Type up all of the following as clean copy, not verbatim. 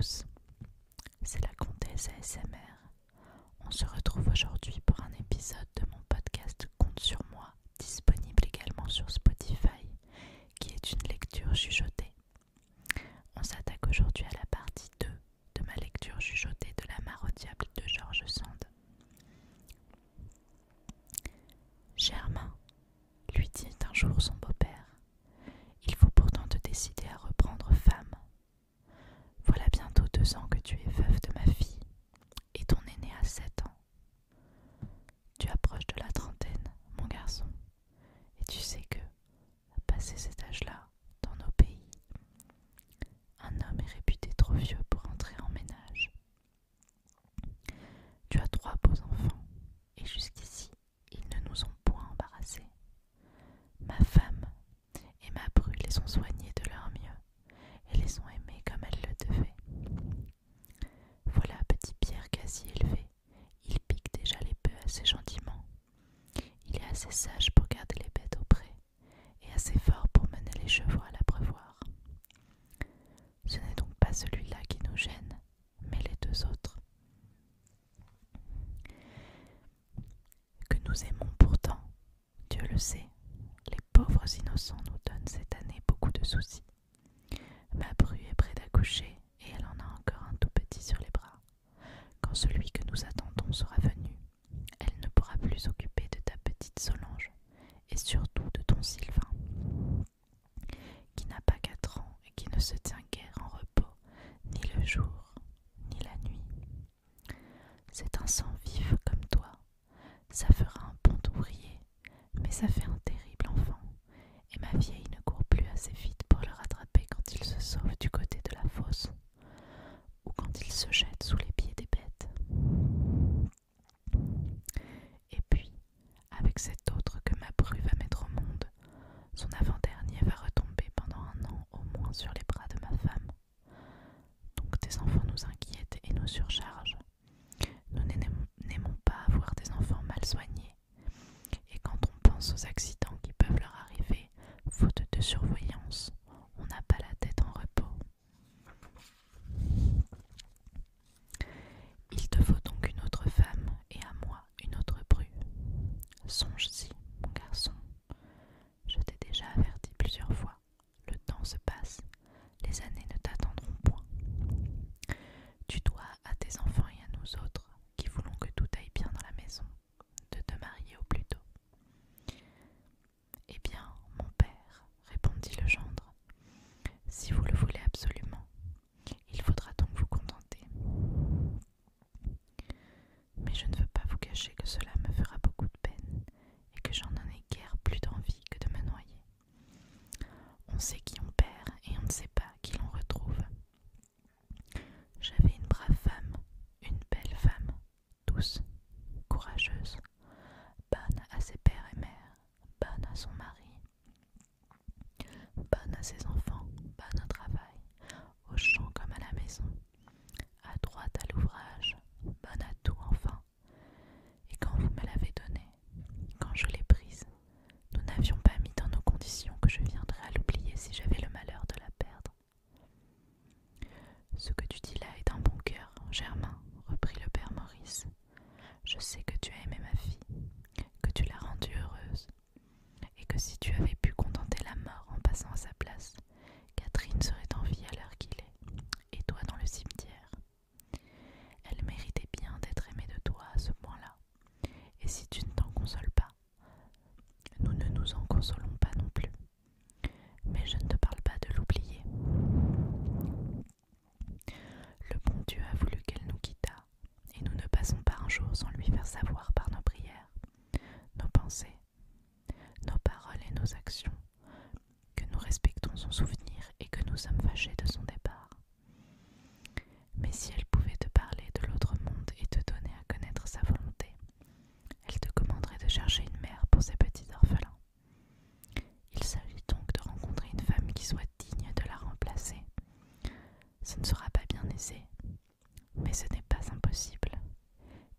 tous, c'est la comtesse ASMR. On se retrouve aujourd'hui pour un épisode de mon podcast Compte sur moi, disponible également sur Spotify, qui est une lecture chuchotée. On s'attaque aujourd'hui à la partie 2 de ma lecture chuchotée de La Mare au diable de George Sand. Germain, lui dit un jour son beau-père, il faut pourtant te décider à reprendre femme. Voilà bientôt 2 ans que tu es veuf de ma fille, et ton aîné a 7 ans. Tu approches de la trentaine, mon garçon, et tu sais que, passé cet âge-là, dans nos pays, un homme est réputé trop vieux pour entrer en ménage. Tu as 3 beaux enfants, et jusqu'ici, ils ne nous ont point embarrassés. Ma femme et ma bru les ont soignés de leur mieux, et les ont aimés comme elles le devaient. Voilà petit Pierre quasi élevé, il pique déjà les bœufs assez gentiment. Il est assez sage pour garder les bêtes au pré, et assez fort pour mener les chevaux à l'abreuvoir. Ce n'est donc pas celui-là qui nous gêne, mais les 2 autres. Que nous aimons pourtant, Dieu le sait, les pauvres innocents nous donnent cette année beaucoup de soucis. Ma bru est près d'accoucher, et elle en a encore un tout petit sur les bras. Quand celui que nous attendons sera venu, elle ne pourra plus s'occuper de ta petite Solange, et surtout de ton Sylvain, qui n'a pas 4 ans et qui ne se tient guère en repos, ni le jour, ni la nuit. C'est un sang vif comme toi, ça fera un bon ouvrier, mais ça fait un terrible enfant, et ma vieille ne court plus assez vite pour le rattraper quand il se sauve du côté de la fosse, ou quand il se jette sous les pieds des bêtes. Et puis, avec cet autre que ma bru va mettre au monde, son avant-dernier va retomber pendant 1 an au moins sur les bras de ma femme. Donc tes enfants nous inquiètent et nous surchargent. Nous n'aimons pas avoir des enfants mal soignés, et quand on pense aux accidents qui peuvent leur arriver, faute de surveillance, on n'a pas la tête en repos. Il te faut donc une autre femme, et à moi une autre bru. Songe-y, mon garçon. Je t'ai déjà averti plusieurs fois. Le temps se passe, les années ne t'attendront point. Tu dois à tes enfants et à nous autres, qui voulons que tout aille bien dans la maison, de te marier au plus tôt. Eh bien, mon père, répondit le gendre, si vous le voulez absolument, il faudra donc vous contenter. Mais je ne veux pas vous cacher que cela me fera beaucoup de peine, et que j'en ai guère plus d'envie que de me noyer. On sait qui on perd, et on ne sait pas qui l'on retrouve. J'avais une brave femme, une belle femme, douce, courageuse, bonne à ses pères et mères, bonne à son mari, bonne à ses enfants, bonne au travail, au champ comme à la maison, adroite à l'ouvrage, bonne à tout enfin. Et quand vous me l'avez donnée, quand je l'ai prise, nous n'avions pas mis dans nos conditions que je viendrais à l'oublier si j'avais le malheur de la perdre. Ce que tu dis là est d'un bon cœur, Germain, reprit le père Maurice. Je sais que tu as aimé ma fille, que tu l'as rendue heureuse, et que si tu avais pu contenter la mort en passant à sa place, Catherine serait en vie à l'heure qu'il est, et toi dans le cimetière. Elle méritait bien d'être aimée de toi à ce point-là, et si tu ne t'en consoles pas, nous ne nous en consolons pas non plus. Mais je ne te parle pas de l'oublier. Le bon Dieu a voulu qu'elle nous quittât, et nous ne passons pas un jour sans lui faire savoir par nos prières, nos pensées, nos paroles et nos actions, que nous respectons son souvenir et que nous sommes fâchés de son départ. Mais si elle pouvait te parler de l'autre monde et te donner à connaître sa volonté, elle te commanderait de chercher une mère pour ses petits orphelins. Il s'agit donc de rencontrer une femme qui soit digne de la remplacer. Ce ne sera pas bien aisé, mais ce n'est pas impossible.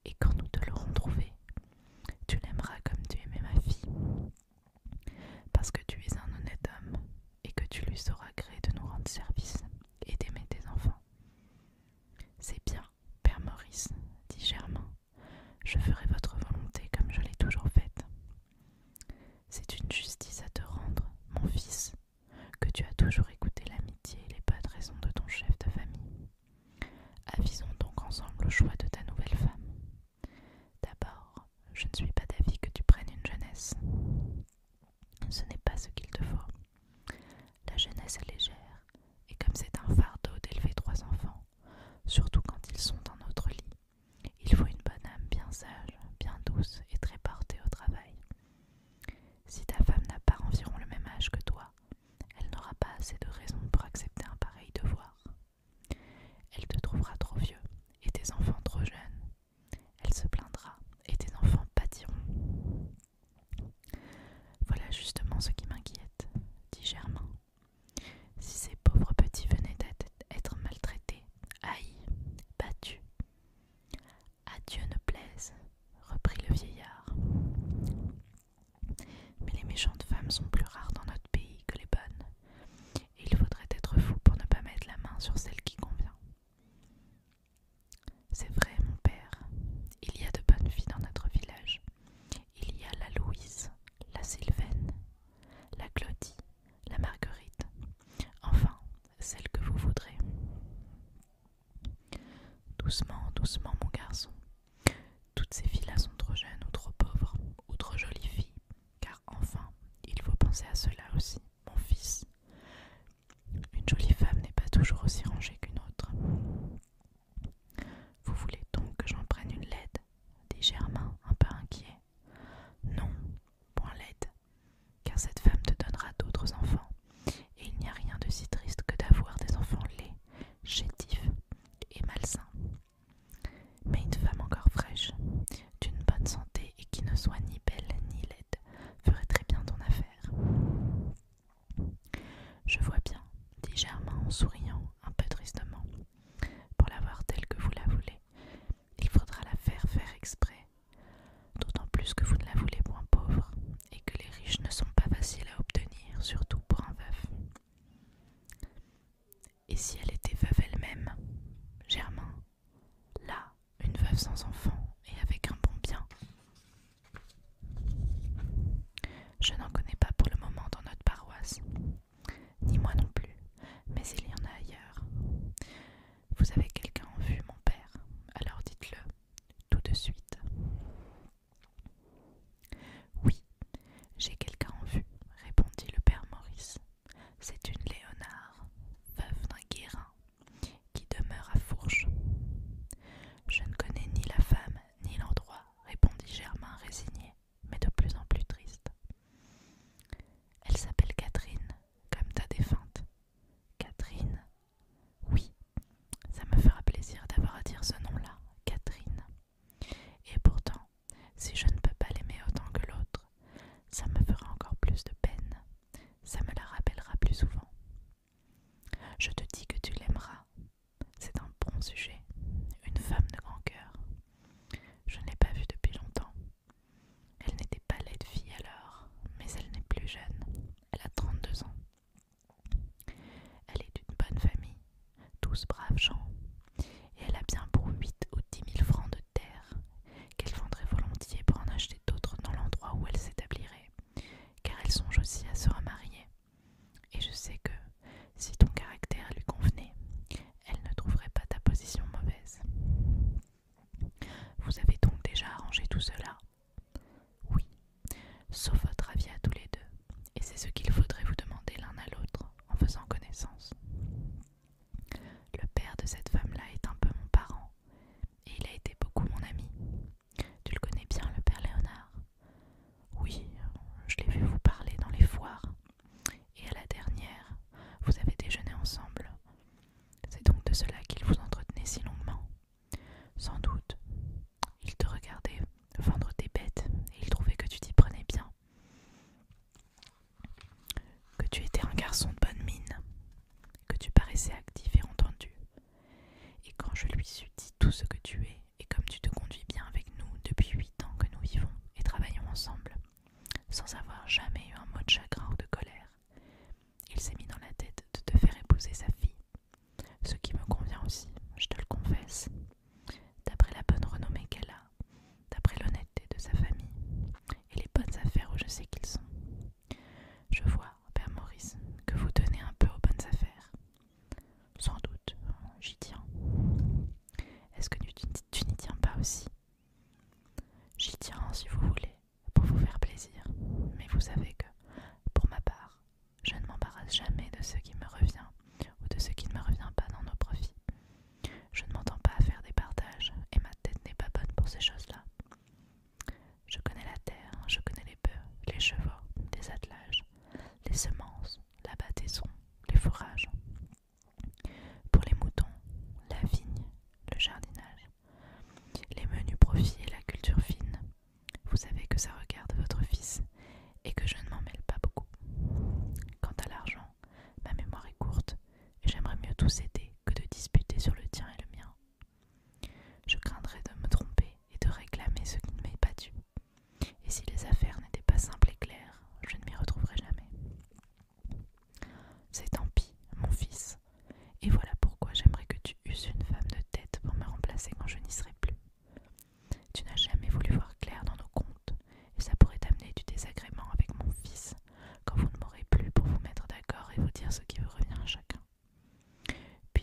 Et quand nous te l'aurons trouvée, tu l'aimeras comme tu aimais ma fille, parce que tu es un honnête homme et que tu lui sauras gré de nous rendre service et d'aimer tes enfants. sur celle qui convient. C'est vrai, mon père, il y a de bonnes filles dans notre village. Il y a la Louise, la Sylvaine, la Claudie, la Marguerite, enfin, celle que vous voudrez. Doucement, doucement, mon garçon. Toutes ces filles-là sont trop jeunes ou trop pauvres, ou trop jolies filles, car enfin, il faut penser à cela aussi, mon fils. Une jolie femme n'est pas toujours aussi rangée qu'une autre. Vous voulez donc que j'en prenne une laide? Dit Germain, un peu inquiet. Non, point laide, car cette femme te donnera d'autres enfants, et il n'y a rien de si triste que d'avoir des enfants laids, chétifs et malsains. Mais une femme encore fraîche, d'une bonne santé et qui ne soit ni belle ni laide, ferait très bien ton affaire. Je vois bien, dit Germain en souriant un peu tristement. Pour l'avoir telle que vous la voulez, il faudra la faire exprès, d'autant plus que vous ne la voulez point pauvre, et que les riches ne sont pas faciles à obtenir, surtout pour un veuf. Et si elle était veuve elle-même, Germain, là, une veuve sans enfant et avec un bon bien. Je n'en connais pas pour le moment dans notre paroisse, ni moi non plus, mais il y en a ailleurs. Vous avez quelqu'un en vue, mon père, alors dites-le, tout de suite. Oui, j'ai quelqu'un en vue, répondit le père Maurice. C'est une Léonard, veuve d'un Guérin, qui demeure à Fourches. Je ne connais ni la femme ni l'endroit, répondit Germain résigné, mais de plus en plus triste. Elle s'appelle Catherine, comme ta défunte. Catherine? Oui, ça me fera plaisir d'avoir à dire ce nom-là, Catherine. Et pourtant, si je ne peux pas l'aimer autant que l'autre, ça me fera encore plus de peine. Ça me la rappellera plus souvent. Je te dis que tu l'aimeras. C'est un bon sujet, une femme de grand cœur. Je ne l'ai pas vue depuis longtemps. Elle n'était pas laide fille alors, mais elle n'est plus jeune. Elle a 32 ans. Elle est d'une bonne famille, tous braves gens, et elle a bien pour 8 ou 10 000 francs de terre, qu'elle vendrait volontiers pour en acheter d'autres dans l'endroit où elle s'établirait, car elle songe aussi à se remarier. Et je sais que, si ton caractère lui convenait, elle ne trouverait pas ta position mauvaise. Vous avez donc déjà arrangé tout cela? Oui, sauf votre avis à tous les deux, et c'est ce qu'il faudrait vous demander l'un à l'autre en faisant connaissance. Le père de cette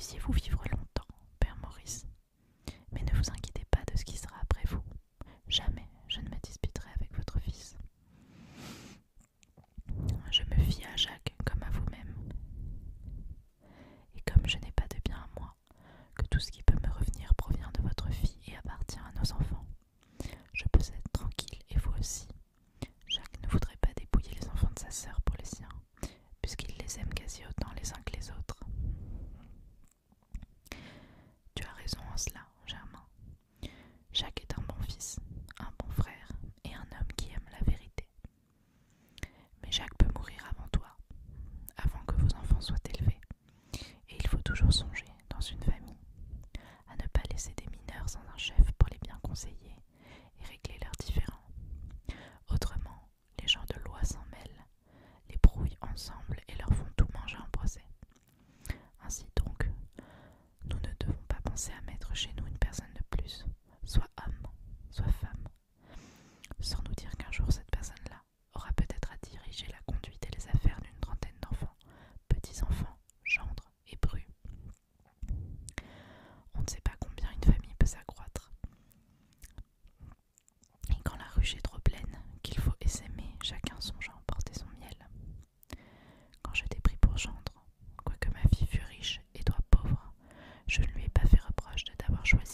puissiez-vous vivre longtemps, Père Maurice. Mais ne vous inquiétez pas de ce qui sera après vous. Jamais je ne me disputerai avec votre fils. Je me fie à Jacques comme à vous-même. Et comme je n'ai pas de bien à moi, que tout ce qui peut me revenir provient de votre fille et appartient à nos enfants, je peux être tranquille, et vous aussi. Jacques ne voudrait pas dépouiller les enfants de sa sœur pour les siens, puisqu'il les aime quasi autant les uns que les autres. Tu as raison en cela, Germain. Jacques est un bon fils, un bon frère et un homme qui aime la vérité. Mais Jacques peut mourir avant toi, avant que vos enfants soient élevés, et il faut toujours songer, dans une famille, à ne pas laisser des mineurs sans un chef pour les bien conseiller et régler leurs différends. Autrement, les gens de loi s'en mêlent, les brouillent ensemble et leur font tout manger en procès. Ainsi donc, nous ne devons pas penser à mettre chez nous une personne de plus, soit homme, soit femme, sans nous dire qu'un jour cette personne-là aura peut-être à diriger la conduite et les affaires d'une trentaine d'enfants, petits-enfants, gendres et brus. On ne sait pas combien une famille peut s'accroître. Et quand la ruche est trop pleine, qu'il faut essaimer, chacun songe à emporter son miel. Quand je t'ai pris pour gendre, quoique ma fille fût riche et toi pauvre, je ne lui ai pas fait reproche de t'avoir choisi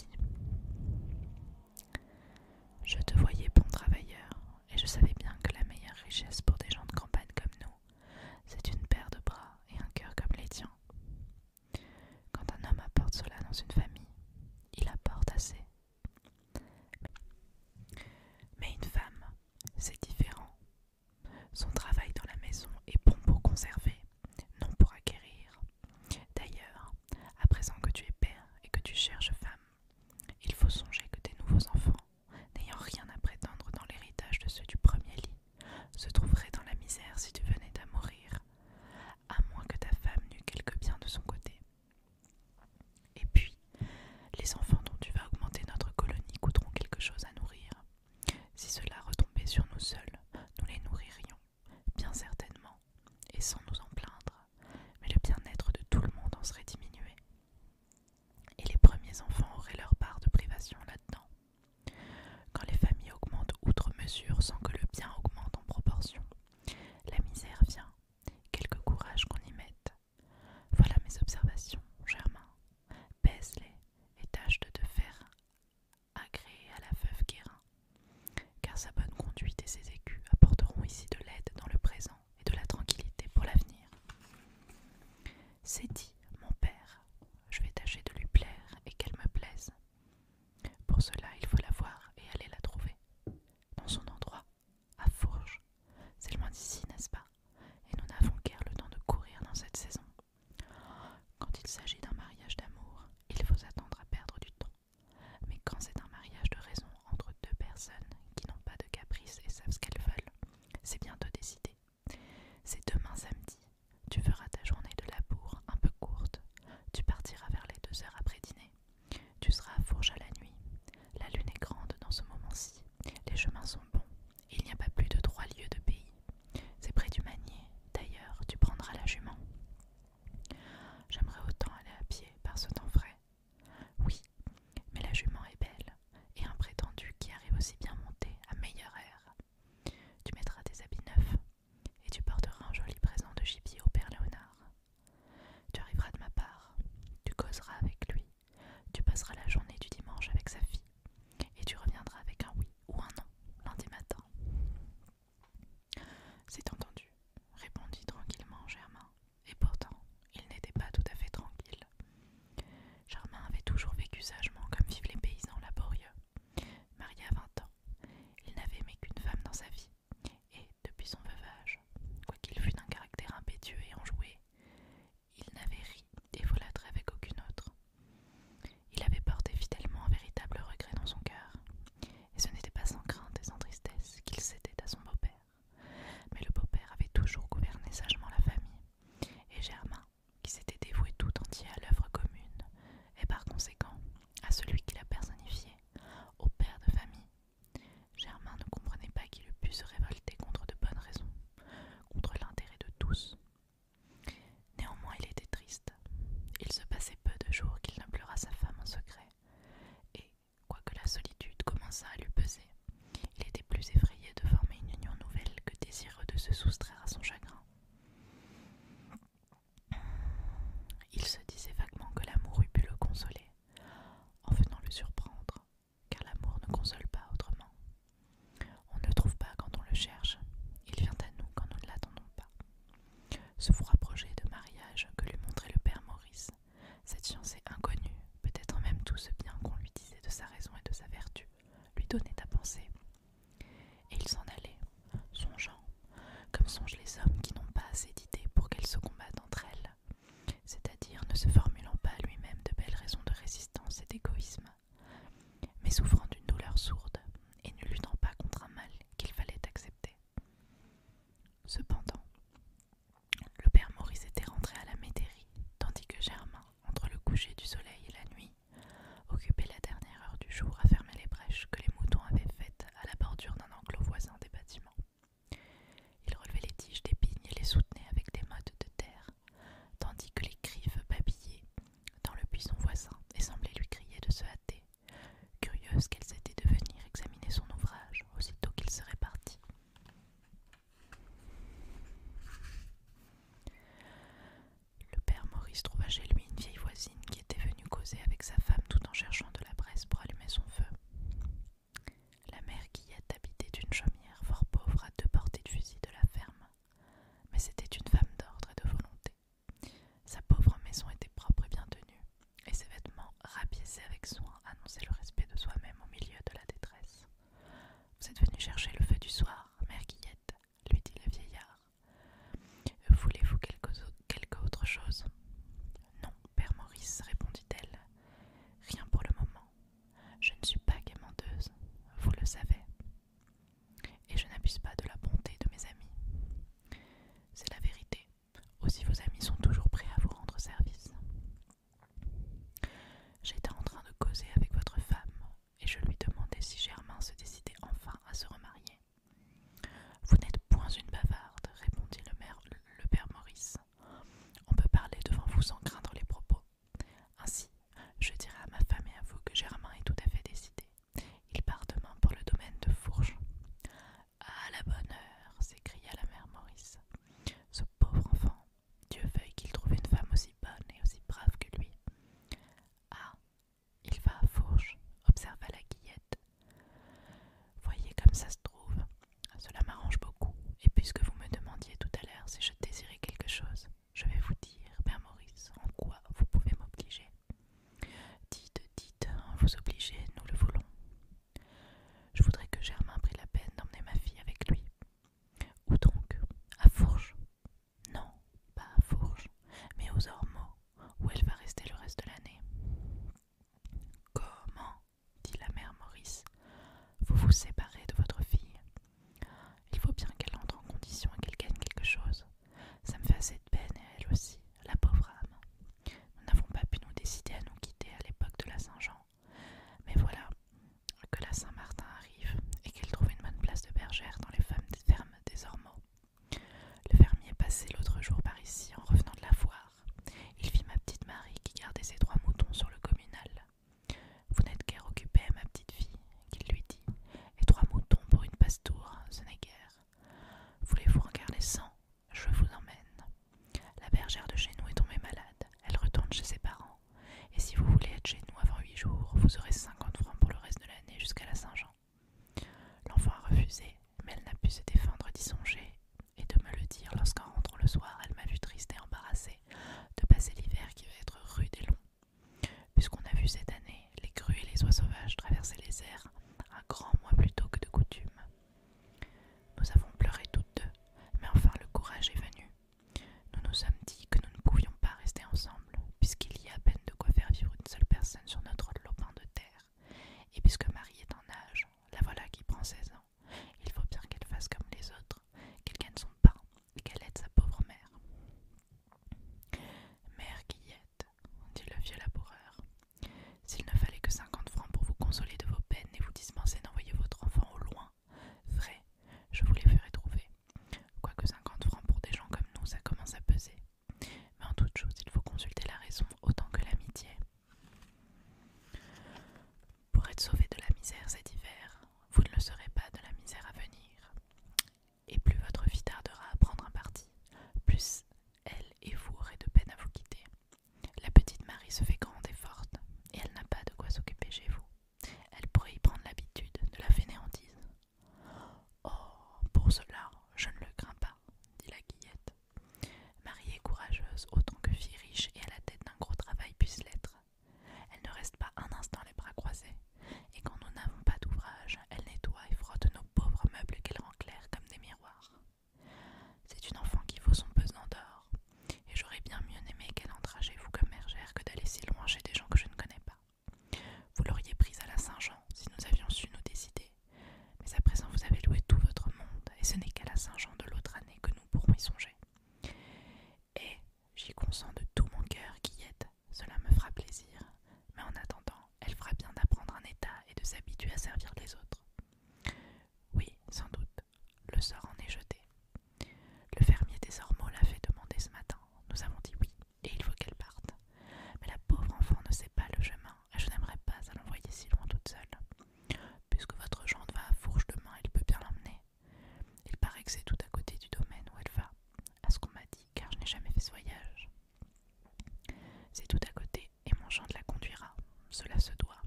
cela se doit.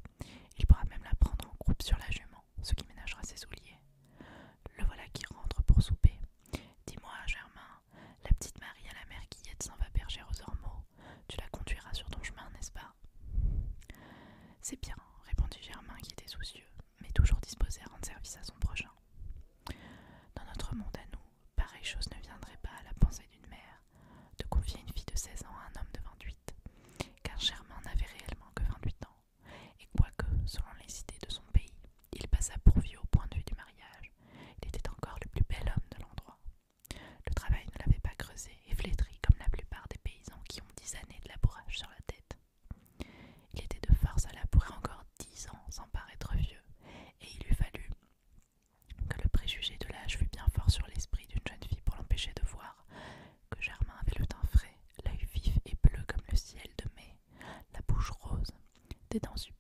Il pourra même la prendre en croupe sur la jument, ce qui ménagera ses souliers. Le voilà qui rentre pour souper. Dis-moi, Germain, la petite Marie à la mère Guillette s'en va berger aux ormeaux. Tu la conduiras sur ton chemin, n'est-ce pas? C'est bien, répondit Germain qui était soucieux, mais toujours disposé à rendre service à son prochain. Dans notre monde à nous, pareille chose ne viendrait pas à la pensée d'une mère, de confier une fille de 16 ans à un homme de 28, car Germain n'avait réellement que 28 ans, et quoique, selon les idées de son pays, il passât pour vieux au point de vue du mariage, il était encore le plus bel homme de l'endroit. Le travail ne l'avait pas creusé et flétri comme la plupart des paysans qui ont 10 années de labourage sur la tête. Il était de force à labourer encore 10 ans sans paraître vieux, et il eût fallu que le préjugé de l'âge fût bien fort sur l'esprit d'une jeune fille pour l'empêcher de voir que Germain avait le teint frais, l'œil vif et bleu comme le ciel de mai, la bouche rose, des dents superbes